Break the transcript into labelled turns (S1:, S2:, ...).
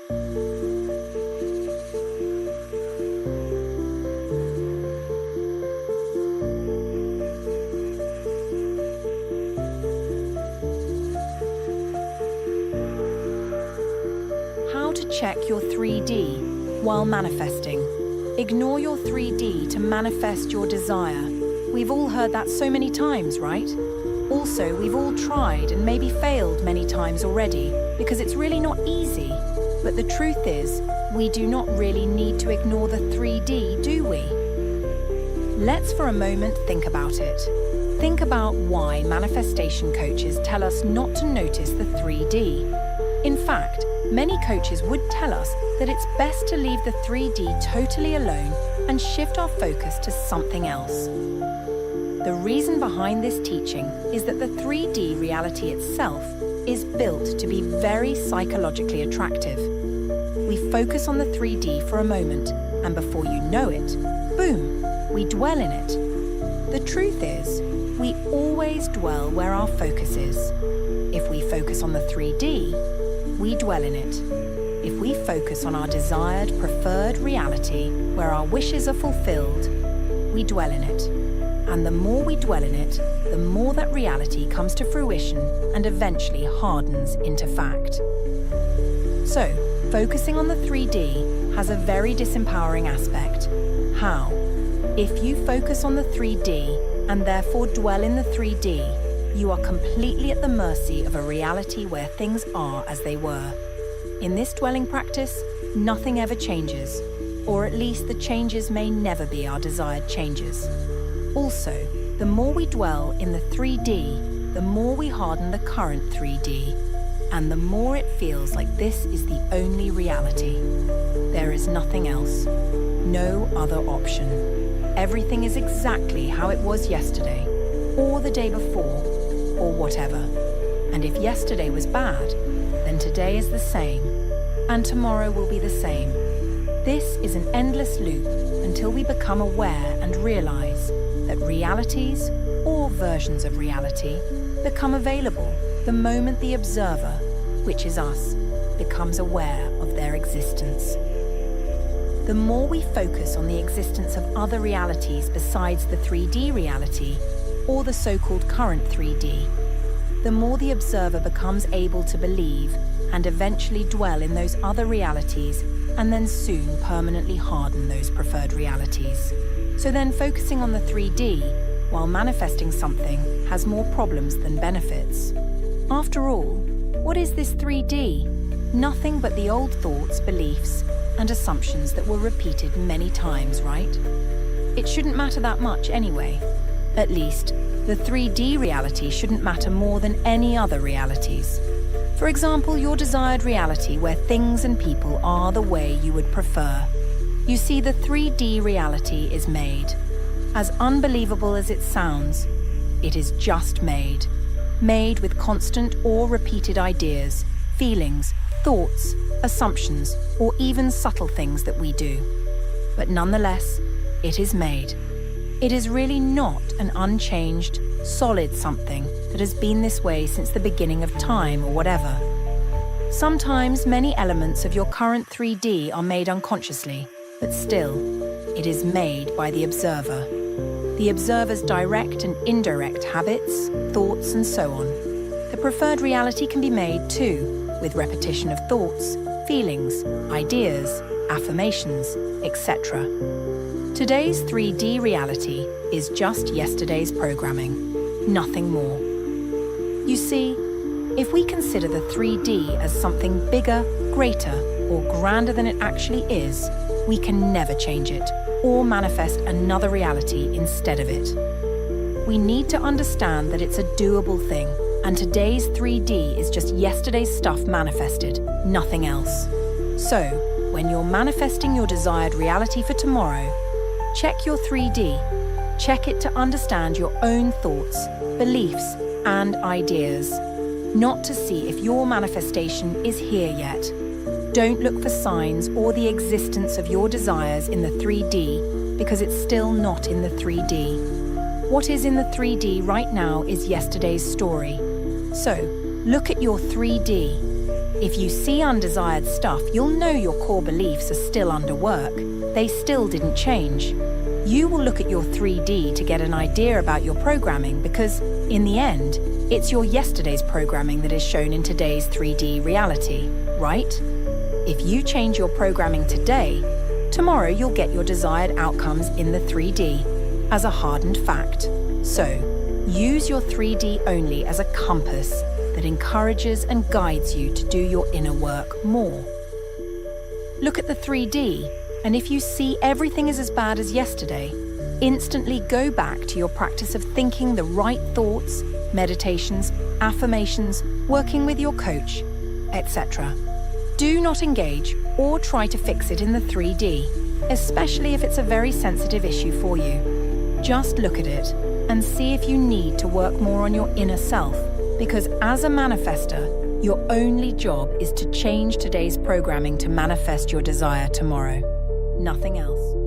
S1: How to check your 3D while manifesting. Ignore your 3D to manifest your desire. We've all heard that so many times, right? Also, we've all tried and maybe failed many times already because it's really not easy. But the truth is, we do not really need to ignore the 3D, do we? Let's for a moment think about it. Think about why manifestation coaches tell us not to notice the 3D. In fact, many coaches would tell us that it's best to leave the 3D totally alone and shift our focus to something else. The reason behind this teaching is that the 3D reality itself is built to be very psychologically attractive. We focus on the 3D for a moment, and before you know it, boom, we dwell in it. The truth is, we always dwell where our focus is. If we focus on the 3D, we dwell in it. If we focus on our desired, preferred reality, where our wishes are fulfilled, we dwell in it. And the more we dwell in it, the more that reality comes to fruition and eventually hardens into fact. So, focusing on the 3D has a very disempowering aspect. How? If you focus on the 3D and therefore dwell in the 3D, you are completely at the mercy of a reality where things are as they were. In this dwelling practice, nothing ever changes, or at least the changes may never be our desired changes. Also, the more we dwell in the 3D, the more we harden the current 3D, and the more it feels like this is the only reality. There is nothing else, no other option. Everything is exactly how it was yesterday, or the day before, or whatever. And if yesterday was bad, then today is the same, and tomorrow will be the same. This is an endless loop until we become aware and realize that realities, or versions of reality, become available the moment the observer, which is us, becomes aware of their existence. The more we focus on the existence of other realities besides the 3D reality, or the so-called current 3D, the more the observer becomes able to believe and eventually dwell in those other realities, and then soon permanently harden those preferred realities. So then focusing on the 3D while manifesting something has more problems than benefits. After all, what is this 3D? Nothing but the old thoughts, beliefs, and assumptions that were repeated many times, right? It shouldn't matter that much anyway. At least, the 3D reality shouldn't matter more than any other realities. For example, your desired reality where things and people are the way you would prefer. You see, the 3D reality is made. As unbelievable as it sounds, it is just made. Made with constant or repeated ideas, feelings, thoughts, assumptions, or even subtle things that we do. But nonetheless, it is made. It is really not an unchanged, solid something that has been this way since the beginning of time or whatever. Sometimes many elements of your current 3D are made unconsciously, but still, it is made by the observer. The observer's direct and indirect habits, thoughts, and so on. The preferred reality can be made too, with repetition of thoughts, feelings, ideas, affirmations, etc. Today's 3D reality is just yesterday's programming, nothing more. You see, if we consider the 3D as something bigger, greater, or grander than it actually is, we can never change it or manifest another reality instead of it. We need to understand that it's a doable thing, and today's 3D is just yesterday's stuff manifested, nothing else. So, when you're manifesting your desired reality for tomorrow, check your 3D. Check it to understand your own thoughts, beliefs, and ideas. Not to see if your manifestation is here yet. Don't look for signs or the existence of your desires in the 3D because it's still not in the 3D. What is in the 3D right now is yesterday's story. So, look at your 3D. If you see undesired stuff, you'll know your core beliefs are still under work. They still didn't change. You will look at your 3D to get an idea about your programming because, in the end, it's your yesterday's programming that is shown in today's 3D reality, right? If you change your programming today, tomorrow you'll get your desired outcomes in the 3D as a hardened fact. So, use your 3D only as a compass that encourages and guides you to do your inner work more. Look at the 3D, and if you see everything is as bad as yesterday, instantly go back to your practice of thinking the right thoughts, meditations, affirmations, working with your coach, etc. Do not engage or try to fix it in the 3D, especially if it's a very sensitive issue for you. Just look at it and see if you need to work more on your inner self, because as a manifester, your only job is to change today's programming to manifest your desire tomorrow. Nothing else.